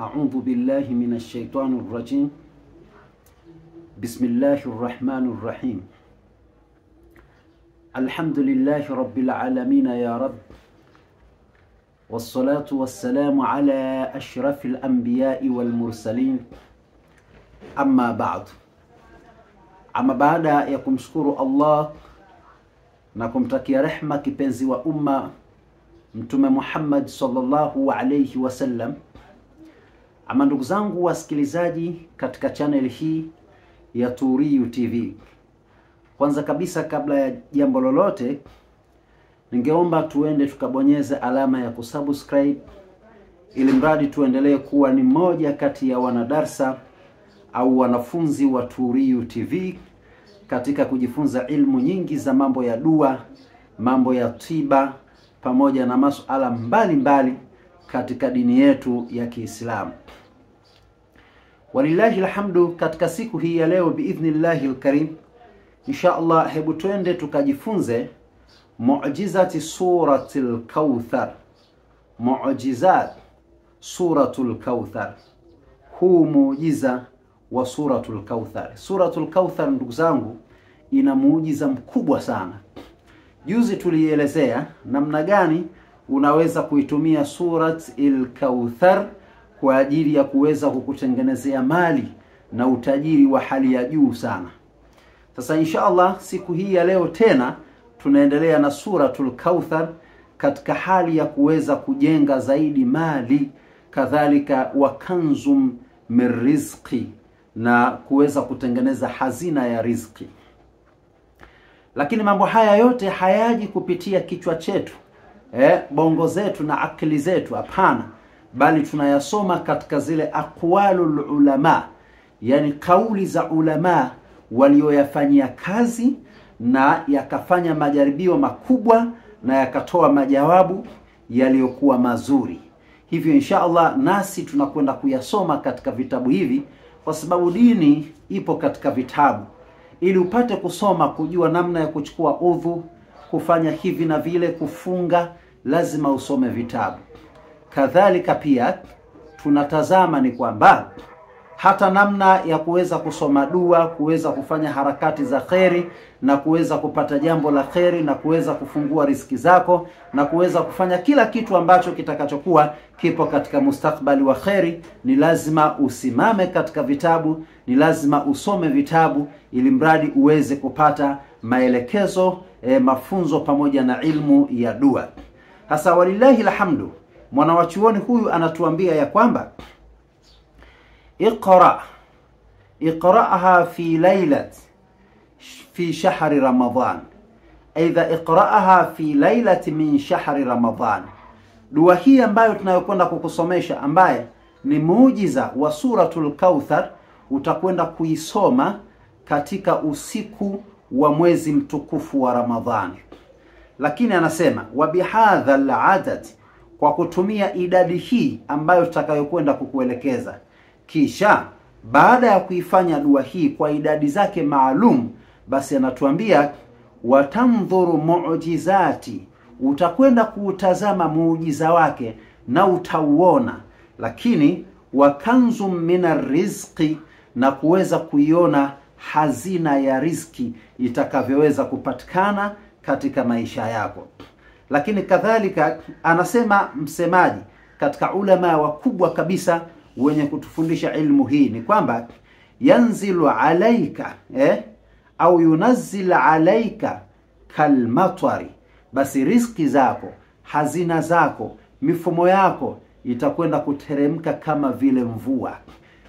أعوذ بالله من الشيطان الرجيم. بسم الله الرحمن الرحيم. الحمد لله رب العالمين يا رب، والصلاة والسلام على أشرف الأنبياء والمرسلين. أما بعد ya kumshukuru Allah na kumtakia rehma kipenzi wa umma Mtume Muhammad sallallahu alayhi wasallam. Ama ndugu zangu wasikilizaji katika channel hii ya Turiyu TV, kwanza kabisa kabla ya jambo lolote, ningeomba tuende tukabonyeze alama ya kusubscribe ili mradi tuendelee kuwa ni moja kati ya wanadarsa au wanafunzi wa Turiyu TV katika kujifunza ilmu nyingi za mambo ya dua, mambo ya tiba pamoja na masuala mbalimbali katika dini yetu ya Kiislamu. Walillahi alhamdu, katika siku hii ya leo biidhnillahi alkarim, insha Allah, hebu twende tukajifunze mu'jizati suratul Kauthar. Mu'jizat suratul Kauthar, huu muujiza wa suratul Kauthar. Suratul Kauthar ndugu zangu ina muujiza mkubwa sana. Juzi tulielezea namna gani unaweza kuitumia suratul Kauthar kwa ajili ya kuweza kukutengenezea mali na utajiri wa hali ya juu sana. Sasa insha Allah siku hii ya leo tena tunaendelea na suratul Kauthar katika hali ya kuweza kujenga zaidi mali, kadhalika wa kanzum min rizqi, na kuweza kutengeneza hazina ya riziki. Lakini mambo haya yote hayaji kupitia kichwa chetu, bongo zetu na akili zetu, hapana, bali tunayasoma katika zile aqwalul ulama, yani kauli za ulama walioyafanyia kazi na yakafanya majaribio makubwa na yakatoa majawabu yaliyokuwa mazuri. Hivyo insha Allah nasi tunakwenda kuyasoma katika vitabu hivi, kwa sababu dini ipo katika vitabu. Ili upate kusoma, kujua namna ya kuchukua udhu, kufanya hivi na vile, kufunga, lazima usome vitabu. Kadhalika pia tunatazama ni kwamba hata namna ya kuweza kusoma dua, kuweza kufanya harakati za kheri na kuweza kupata jambo la kheri na kuweza kufungua riziki zako na kuweza kufanya kila kitu ambacho kitakachokuwa kipo katika mustakbali wa kheri, ni lazima usimame katika vitabu, ni lazima usome vitabu ili mradi uweze kupata maelekezo, mafunzo pamoja na ilmu ya dua. Hasa walillahi alhamdu, mwanawachuoni huyu anatuambia ya kwamba iqra'aha fi laylat fi shahri Ramadan, aidha iqra'aha fi laylati min shahri Ramadan. Dua hii ambayo tunayokwenda kukusomesha, ambaye ni muujiza wa suratul Kauthar, utakwenda kuisoma katika usiku wa mwezi mtukufu wa Ramadhani. Lakini anasema wa bihadha al-adad, kwa kutumia idadi hii ambayo tutakayokwenda kukuelekeza. Kisha baada ya kuifanya dua hii kwa idadi zake maalum, basi anatuambia watandhuru mu'jizati, utakwenda kuutazama muujiza wake na utauona. Lakini wakanzum minar rizqi, na kuweza kuiona hazina ya riziki itakavyoweza kupatikana katika maisha yako. Lakini kadhalika anasema msemaji katika ulama wakubwa kabisa wenye kutufundisha ilmu hii ni kwamba yanzilu alaika, au yunazzil alaika kalmatari, basi riziki zako, hazina zako, mifumo yako itakwenda kuteremka kama vile mvua.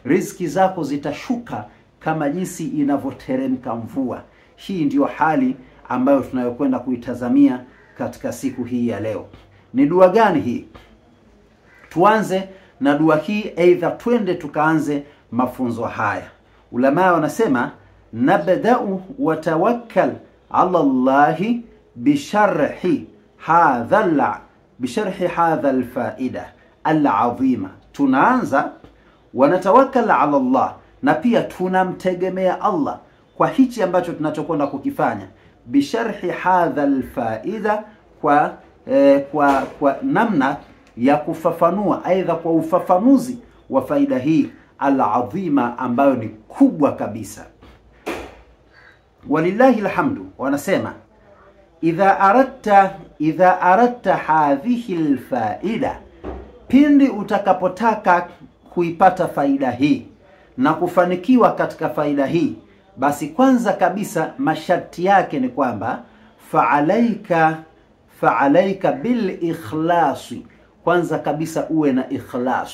Riziki zako zitashuka kama jinsi inavyoteremka mvua. Hii ndiyo hali ambayo tunayokwenda kuitazamia katika siku hii ya leo. Ni dua gani hii? Tuanze na dua hii, aidha twende tukaanze mafunzo haya. Ulama wanasema nabda'u wa tawakkal ala Allahi bisharhi hadha alfaida alazima. Tunaanza wanatawakkal ala Allah, na pia tunamtegemea Allah kwa hichi ambacho tunachokwenda kukifanya. Bisharhi hadha alfaida, kwa namna ya kufafanua, aidha kwa ufafanuzi wa faida hii al-adhima ambayo ni kubwa kabisa. Walillahi alhamdu. Wanasema idha aradta hadhihi alfaida, pindi utakapotaka kuipata faida hii na kufanikiwa katika faida hii, basi kwanza kabisa masharti yake ni kwamba fa'alaika bil ikhlasi, kwanza kabisa uwe na ikhlas.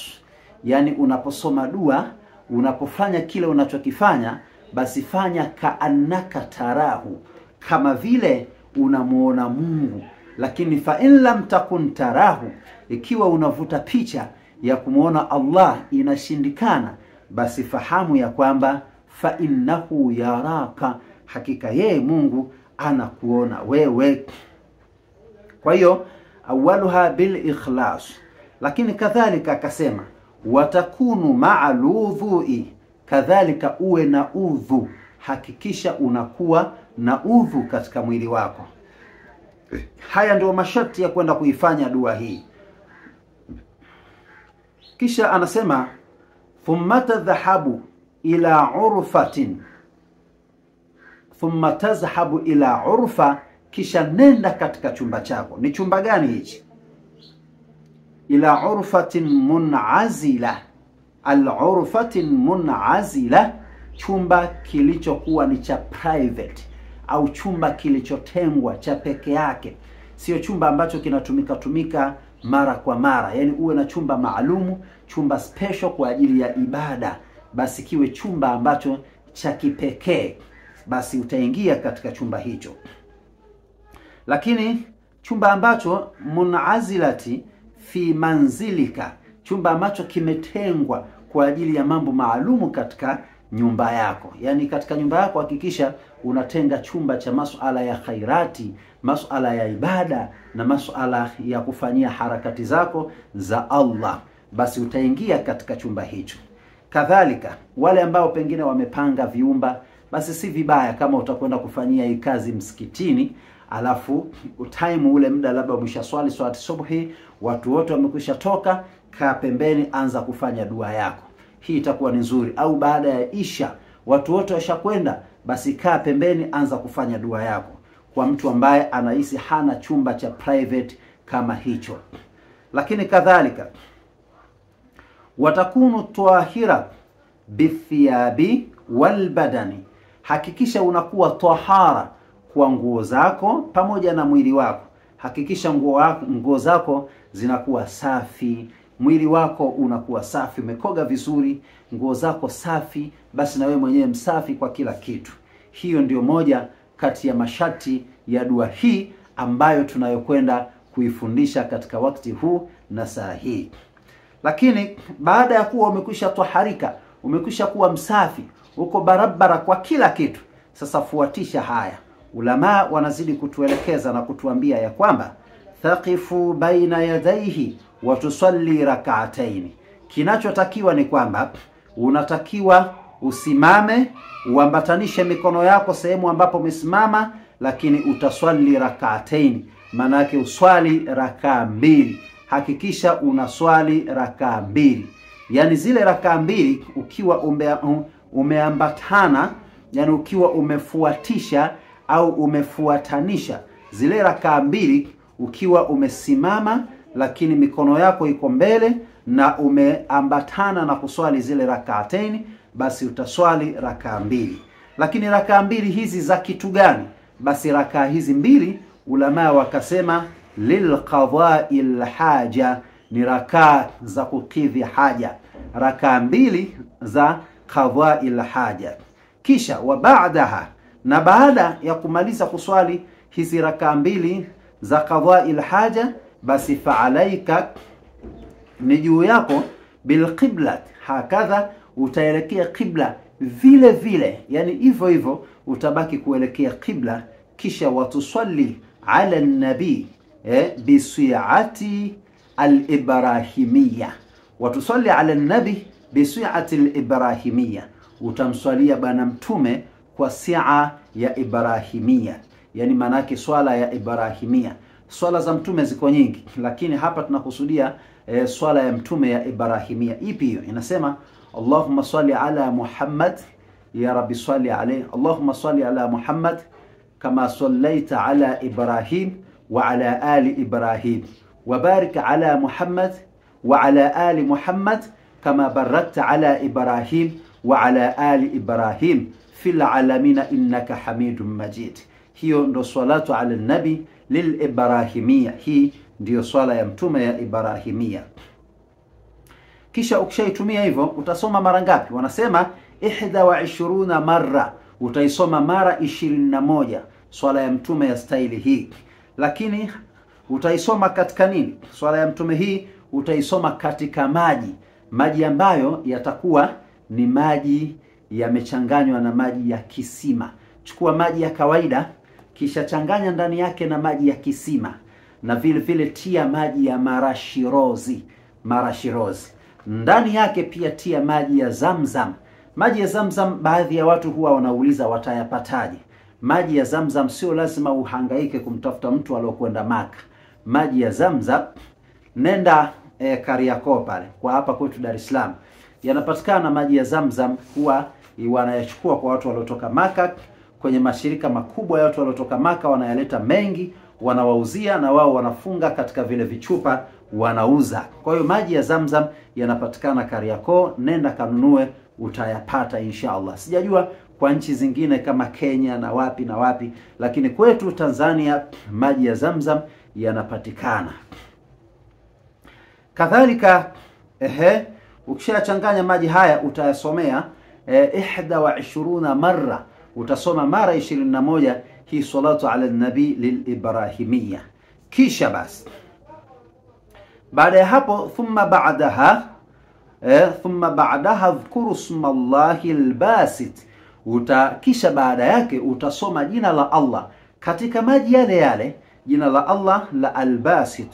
Yani unaposoma dua, unapofanya kile unachokifanya, basi fanya kaannaka tarahu, kama vile unamuona Mungu. Lakini fa in lam takun tarahu, ikiwa unavuta picha ya kumuona Allah inashindikana, basi fahamu ya kwamba fa innahu yaraka, hakika yeye Mungu anakuona wewe. Kwa hiyo awaluha bil ikhlas. Lakini kadhalika akasema watakunu ma'aludhui, kadhalika uwe na udhu, hakikisha unakuwa na udhu katika mwili wako. Haya ndio masharti ya kwenda kuifanya dua hii. Kisha anasema thumma tadhhabu ila urfatin, thumma tazhabu ila urfa, kisha nenda katika chumba chako. Ni chumba gani hichi? Ila urfatin munazila, al-urfatin munazila, chumba kilichokuwa ni cha private au chumba kilichotengwa cha peke yake, sio chumba ambacho kinatumika mara kwa mara. Yani uwe na chumba maalumu, chumba special kwa ajili ya ibada, basi kiwe chumba ambacho cha kipekee, basi utaingia katika chumba hicho. Lakini chumba ambacho munazilati fi manzilika, chumba ambacho kimetengwa kwa ajili ya mambo maalumu katika nyumba yako. Yani katika nyumba yako hakikisha unatenga chumba cha masuala ya khairati, masuala ya ibada na masuala ya kufanyia harakati zako za Allah, basi utaingia katika chumba hicho. Kadhalika wale ambao pengine wamepanga viumba, basi si vibaya kama utakwenda kufanyia hii kazi msikitini, alafu time ule muda labda umeshaswali swala subuhi, watu wote wamekwisha toka, kaa pembeni, anza kufanya dua yako. Hii itakuwa ni nzuri. Au baada ya isha watu wote washakwenda, basi kaa pembeni, anza kufanya dua yako, kwa mtu ambaye anahisi hana chumba cha private kama hicho. Lakini kadhalika watakunu tahira bithiyabi walbadani, hakikisha unakuwa tahara kwa nguo zako pamoja na mwili wako. Hakikisha nguo zako zinakuwa safi, mwili wako unakuwa safi, umekoga vizuri, nguo zako safi, basi na wewe mwenyewe msafi kwa kila kitu. Hiyo ndio moja kati ya masharti ya dua hii ambayo tunayokwenda kuifundisha katika wakati huu na saa hii. Lakini baada ya kuwa umekwisha taharika, umekwisha kuwa msafi, uko barabara kwa kila kitu, sasa fuatisha haya. Ulama wanazidi kutuelekeza na kutuambia ya kwamba thaqifu baina yadayhi wa tusalli rak'atayn. Kinachotakiwa ni kwamba unatakiwa usimame, uambatanishe mikono yako sehemu ambapo umesimama, lakini utaswali rak'atayn, maana yake uswali rakaa mbili. Hakikisha unaswali rakaa mbili, yani zile rakaa mbili ukiwa umeambatana, yani ukiwa umefuatisha au umefuatanisha zile rakaa mbili, ukiwa umesimama lakini mikono yako iko mbele na umeambatana na kuswali zile rak'atayn, basi utaswali rakaa mbili. Lakini rakaa mbili hizi za kitu gani? Basi rakaa hizi mbili ulama wakasema lilqadha'il haja, ni rakaa za kukidhi haja, rakaa mbili za qadha'il haja. Kisha wa ba'daha, na baada ya kumaliza kuswali hizi rakaa mbili za qadha'il haja, basi fa'alaika, ni juu yako, bilqibla, hakadha utaelekea qibla vile vile, yani hivyo hivyo utabaki kuelekea qibla. Kisha watusalli ala nabi bisi'ati al-ibrahimiyya, watusalli ala nabi bisi'ati al-ibrahimiyya, utamswalia bwana mtume kwa si'a ya ibrahimiyya, yani manake swala ya ibrahimiyya. Swala za mtume ziko nyingi, lakini hapa tunakusudia swala ya mtume ya Ibrahimia. Ipi hiyo? Inasema Allahumma salli ala Muhammad, ya Rabbi salli alayhi, Allahumma salli ala Muhammad kama sallaita ala Ibrahim wa ala ali Ibrahim, wa barik ala Muhammad wa ala ali Muhammad kama barakta ala Ibrahim wa ala ali Ibrahim fil alamina innaka hamidun majid. Hiyo ndo salatu ala nabi lil Ibrahimia. Hii ndio swala ya mtume ya Ibrahimia. Kisha ukishaitumia hivyo utasoma mara ngapi? Wanasema 21 mara, utaisoma mara 21 swala ya mtume ya staili hii. Lakini utaisoma katika nini? Swala ya mtume hii utaisoma katika maji ambayo yatakuwa ni maji yamechanganywa na maji ya kisima. Chukua maji ya kawaida kisha changanya ndani yake na maji ya kisima, na vile vile tia maji ya marashirozi ndani yake. Pia tia maji ya Zamzam. Maji ya Zamzam, baadhi ya watu huwa wanauliza watayapataje? Maji ya Zamzam sio lazima uhangaike kumtafuta mtu aliyokwenda Maka. Maji ya Zamzam nenda Kariakoo pale kwa hapa kwetu Dar es Salaam, yanapatikana maji ya Zamzam. Huwa wanayachukua kwa watu waliotoka Maka, kwenye mashirika makubwa ya watu waliotoka Maka wanayaleta mengi, wanawauzia na wao wanafunga katika vile vichupa wanauza. Kwa hiyo maji ya Zamzam yanapatikana Kariakoo, nenda kanunue, utayapata inshallah. Sijajua kwa nchi zingine kama Kenya na wapi, lakini kwetu Tanzania maji ya Zamzam yanapatikana. Kadhalika ukishachanganya maji haya utayasomea 21 mara, utasoma mara 21 hii salatu ala nabi lil Ibrahimia. Kisha basi baada ya hapo thumma ba'daha dhkuru ismallahi albasit, kisha baada yake utasoma jina la Allah katika maji yale, jina la Allah la albasit.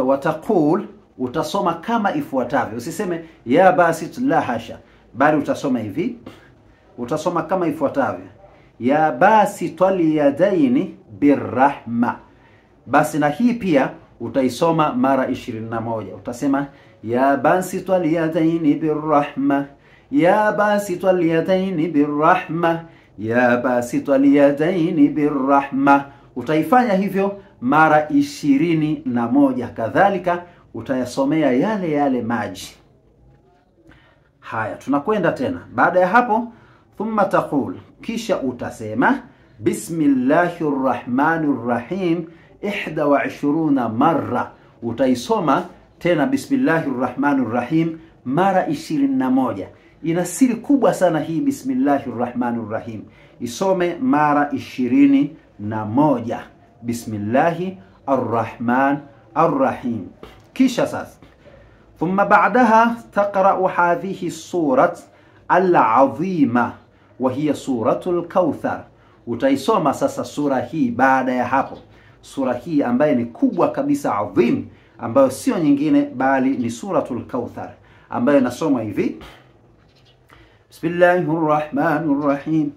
Wataqul, utasoma kama ifuatavyo. Usiseme ya basit, la hasha, bali utasoma hivi. Utasoma kama ifuatavyo: ya basital yadaini birrahma. Basi na hii pia utaisoma mara 21. Utasema ya basital yadaini birrahma, ya basital yadaini birrahma, ya basital yadaini birrahma. Utaifanya hivyo mara 21. Kadhalika utayasomea yale maji haya. Tunakwenda tena. Baada ya hapo thumma taqul, kisha utasema bismillahir rahmanir rahim 21 mara. Utaisoma tena bismillahir rahmanir rahim mara 21. Ina siri kubwa sana hii bismillahir rahmanir rahim. Isome mara 21. Bismillahi arrahman arrahim. Kisha sasa thumma ba'daha taqra'u hadhihi surat al-azima wa hiya suratul Kauthar. Utaisoma sasa sura hii baada ya hapo, sura hii ambayo ni kubwa kabisa, adhim, ambayo sio nyingine bali ni suratul Kauthar, ambayo nasoma hivi: Bismillahir Rahmanir Rahim,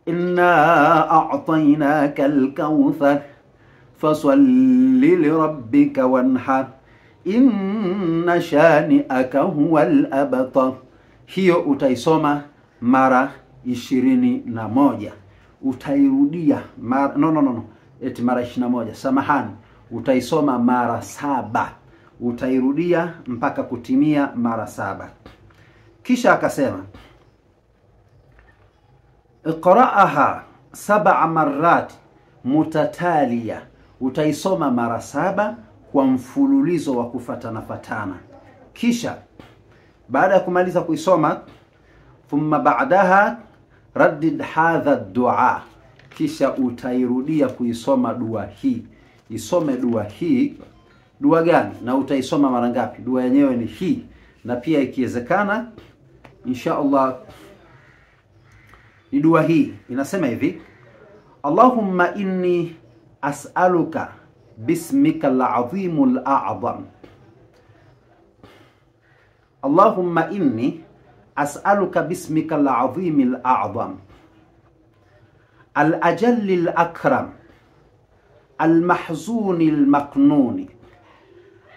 inna a'tainaka al-Kauthar fasalli li rabbika wanhar inna shani'aka huwal abtar. Hiyo utaisoma mara 21. Utairudia mara mara 21. Samahani, utaisoma mara 7. Utairudia mpaka kutimia mara 7. Kisha akasema iqra'aha 7 marat mutataliya. Utaisoma mara 7 kwa mfululizo wa kufatana. Kisha baada ya kumaliza kuisoma thumma ba'daha raddid hadha ad-du'a, kisha utairudia kuisoma dua hii. Isome dua hii. Dua gani na utaisoma mara ngapi? Dua yenyewe ni hii, na pia ikiwezekana insha Allah ni dua hii. Inasema hivi: Allahumma inni as'aluka bismika al-azimul a'zam. Allahumma inni as'aluka bismika al-azimil a'zam al-ajallil akram al-mahzunil maqnuni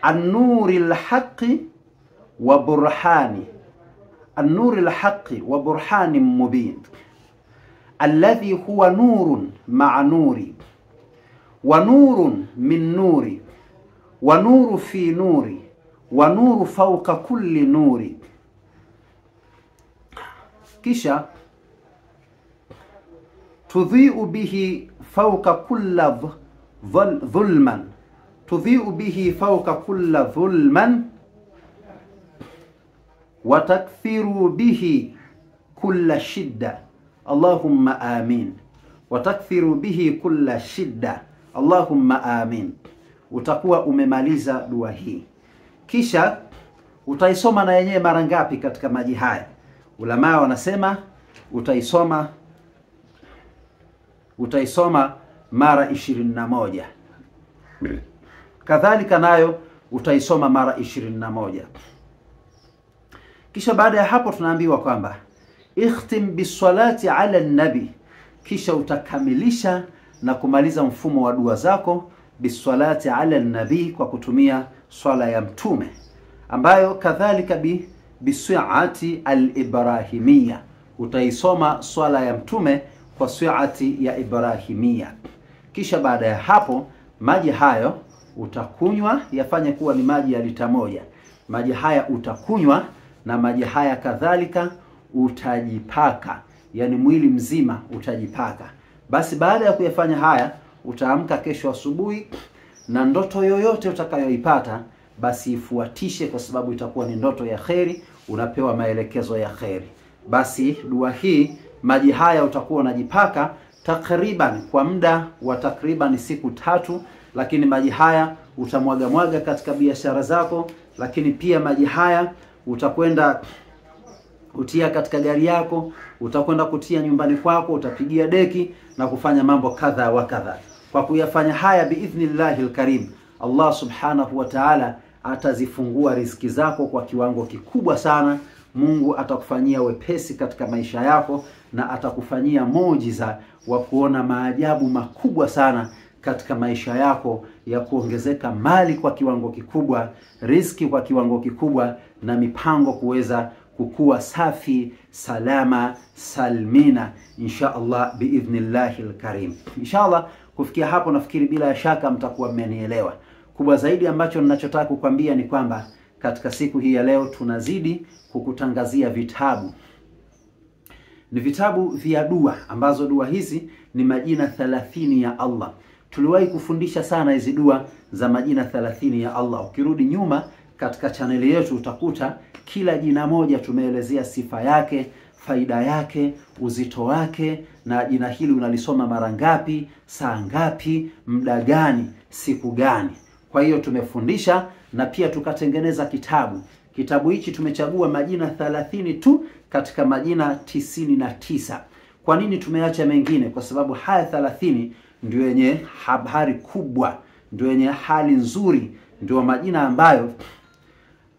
an-nuril haqqi wa burhani, an-nuril haqqi wa burhanin mubin, alladhi huwa nurun ma'a nuri, wa nurun min nuri, wa nuru fi nuri, wa nuru fawqa kulli nuri. Kisha tudhi'u bihi fawqa kulli dhulman, tudhi'u bihi fawqa kulli dhulman, wa takthiru bihi kulla shidda. Allahumma amin. Wa takthiru bihi kulla shidda. Allahumma amin. Utakuwa umemaliza dua hii. Kisha utaisoma na yenyewe mara ngapi katika maji haya? Ulama wanasema utaisoma mara 21. Kadhalika nayo utaisoma mara 21. Kisha baada ya hapo tunaambiwa kwamba ikhtim bisalati ala nabi, kisha utakamilisha na kumaliza mfumo wa dua zako bisalati ala nabi, kwa kutumia swala ya mtume, ambayo kadhalika bisuati al-ibrahimia, utaisoma swala ya mtume kwa suati ya ibrahimia. Kisha baada ya hapo maji hayo utakunywa, yafanye kuwa ni maji ya lita 1. Maji haya utakunywa, na maji haya kadhalika utajipaka, yani mwili mzima utajipaka. Basi baada ya kuyafanya haya, utaamka kesho asubuhi, na ndoto yoyote utakayoipata basi ifuatishe, kwa sababu itakuwa ni ndoto ya kheri, unapewa maelekezo ya kheri. Basi dua hii, maji haya utakuwa unajipaka takriban kwa muda wa takriban siku 3, lakini maji haya utamwaga katika biashara zako, lakini pia maji haya utakwenda kutia katika gari yako, utakwenda kutia nyumbani kwako, utapigia deki na kufanya mambo kadha wa kadha. Kwa kuyafanya haya biidhnillahil karim, Allah subhanahu wa ta'ala atazifungua riziki zako kwa kiwango kikubwa sana. Mungu atakufanyia wepesi katika maisha yako, na atakufanyia muujiza wa kuona maajabu makubwa sana katika maisha yako, ya kuongezeka mali kwa kiwango kikubwa, riziki kwa kiwango kikubwa, na mipango kuweza kukua safi, salama, salmina, insha Allah biidhnillahil karim. Insha Allah kufikia hapo nafikiri bila shaka mtakuwa mmenielewa. Kubwa zaidi ambacho ninachotaka kukwambia ni kwamba katika siku hii ya leo tunazidi kukutangazia vitabu. Ni vitabu vya dua, ambazo dua hizi ni majina 30 ya Allah. Tuliwahi kufundisha sana hizi dua za majina 30 ya Allah. Ukirudi nyuma katika chaneli yetu utakuta kila jina moja tumeelezea sifa yake, faida yake, uzito wake, na jina hili unalisoma mara ngapi, saa ngapi, muda gani, siku gani. Kwa hiyo tumefundisha na pia tukatengeneza kitabu. Kitabu hichi tumechagua majina 30 tu katika majina 99. Kwa nini tumeacha mengine? Kwa sababu haya 30 ndio yenye habari kubwa, ndio yenye hali nzuri, ndio majina ambayo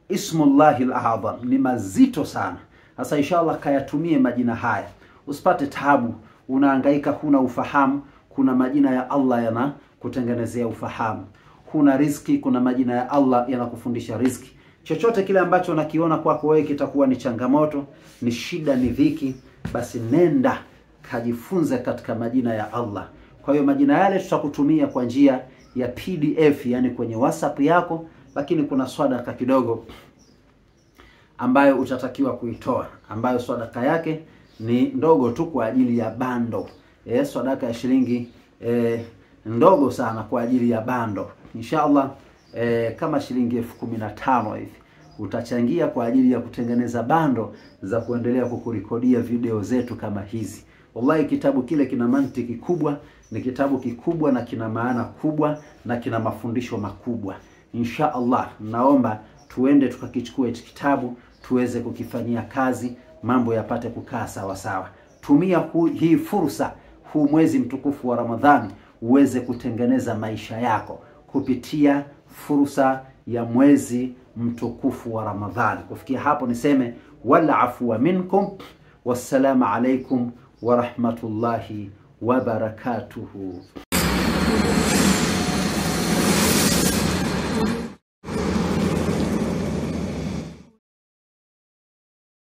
Ismullahil A'zam ni mazito sana. Sasa inshallah kayatumie majina haya. Usipate tabu, unahangaika huna ufahamu. Kuna majina ya Allah yanakutengenezea ufahamu. Huna riziki, kuna majina ya Allah yanakufundisha riziki. Chochote kile ambacho unakiona kwako wewe kitakuwa ni changamoto, ni shida, ni dhiki, basi nenda kajifunze katika majina ya Allah. Kwa hiyo majina yale tutakutumia kwa njia ya PDF, yani kwenye WhatsApp yako, lakini kuna sadaka kidogo ambayo utatakiwa kuitoa, ambayo sadaka yake ni ndogo tu kwa ajili ya bando. Sadaka ya shilingi ndogo sana kwa ajili ya bando. Inshallah kama shilingi 15,000 hivi utachangia kwa ajili ya kutengeneza bando za kuendelea kukurekodia video zetu kama hizi. Wallahi kitabu kile kina mantiki kubwa, ni kitabu kikubwa na kina maana kubwa na kina mafundisho makubwa. Inshallah naomba tuende tukakichukue kitabu tuweze kukifanyia kazi, mambo yapate kukaa sawa sawa. Tumia hii fursa, huu mwezi mtukufu wa Ramadhani, uweze kutengeneza maisha yako kupitia fursa ya mwezi mtukufu wa Ramadhani. Kufikia hapo niseme wala afwa minkum, wassalamu alaikum wa rahmatullahi wa barakatuhu.